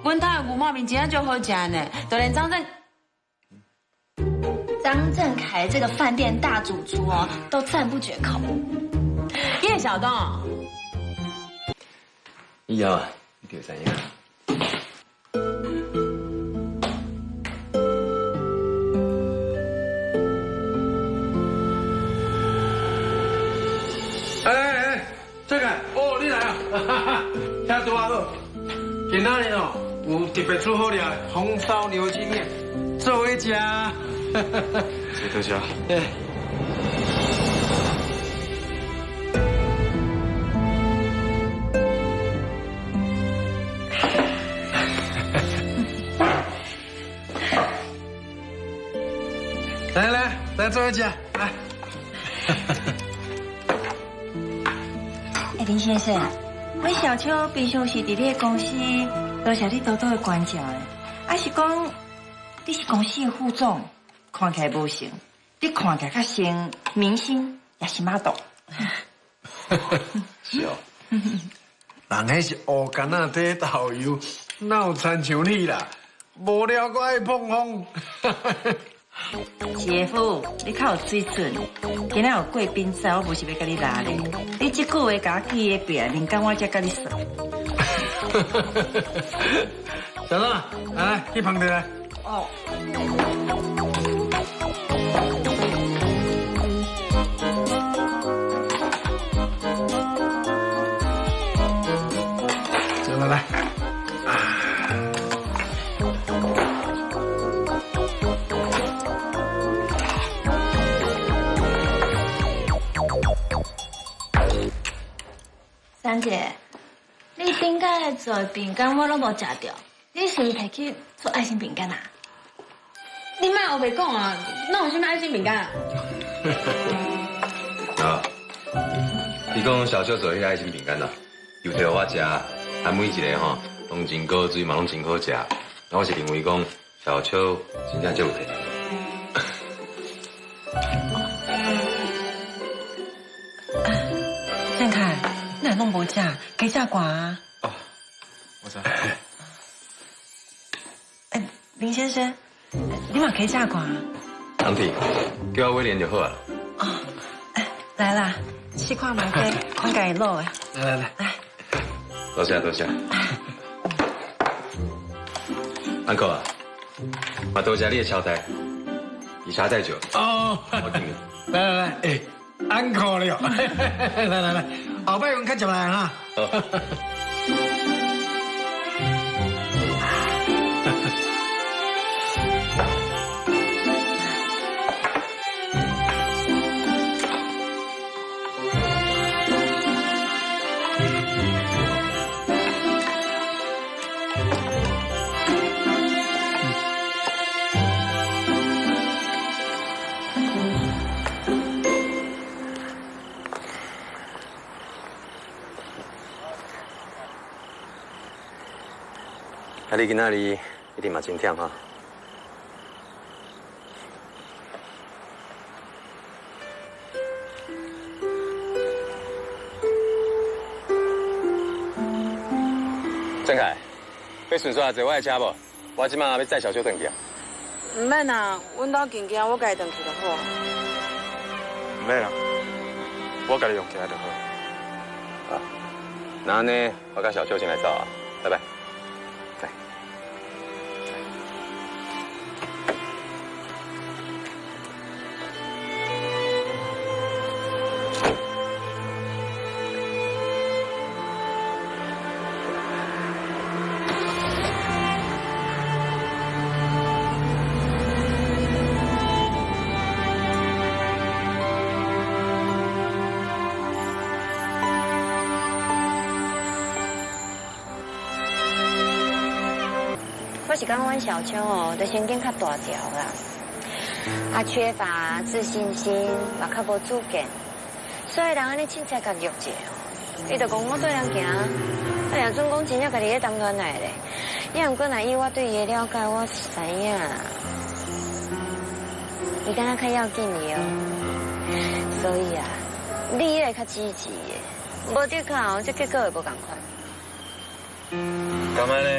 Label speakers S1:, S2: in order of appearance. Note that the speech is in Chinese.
S1: 阮台的牛肉面真正就好食呢，就连张
S2: 振凯这个饭店大主厨哦，都赞不绝口。
S1: 叶小东，
S3: 以后啊，你就知影。
S4: 哎，这个哦，你来啊！遐多好，今仔日哦有特别出好料红烧牛筋面，做伙食。
S3: 多谢。
S4: 来做伙食，来。
S5: 林先生，我小秋平常时伫你公司，多谢你多多的关照的。啊是讲，你是公司的副总，看起来无像，你看起来较像明星，也是model。
S3: 是哦。
S4: 人迄是乌干仔底豆油，哪有参像你啦？无聊我爱碰风。
S5: 姐夫，你较有水准。今仔有贵宾在，我不是要甲你拉咧。你这句话甲我记喺边，连讲我才甲你算。
S4: 小东，来去旁边来。
S5: 哦。
S4: 走了，来。
S2: 三姐，你顶个做的饼干我都无食到，你是不是摕去做爱心饼干啊？
S1: 你莫黑白讲啊，哪有啥物爱心饼干啊？
S3: 啊，你讲小秋做迄个爱心饼干啦，又摕互我食，啊每一个吼拢真高水嘛，拢真好食。我是认为讲小秋真正就有摕。
S5: 振凯，你若拢无食，加食寡啊。
S3: 哦，我知。
S5: 林先生，你嘛加食寡啊？
S3: 阿弟，叫我威廉就好啊。
S5: 哦，来啦，试看嘛这，看家己卤的。
S4: 来。
S3: 多谢。安可啊，嘛多谢你的招待，以茶代酒。
S4: 哦，
S3: 我敬你。
S4: 来，哎，安可了。来，后摆用较食来哈。
S3: 啊，你今仔日一定嘛真忝哈。郑凯，要顺续坐我的车无？我即马要载小秋回去啊。
S1: 唔免啊，阮兜近近，我家己回去就好。
S3: 唔免啦，我家己用起来就好。啊，那安尼，我甲小秋先来走啊，拜拜。
S6: 我是讲阮小秋哦，就神经较大条啦，啊缺乏自信心，嘛较无主见，所以人安尼凊彩甲弱者哦，伊就讲我对人行，啊梁准讲真正家己咧当团来咧，也毋过若以我对伊的了解，我是知影，伊敢若较要紧伊哦，所以啊，你也会较积极的，无得靠，这结果会无共款。
S3: 干嘛呢？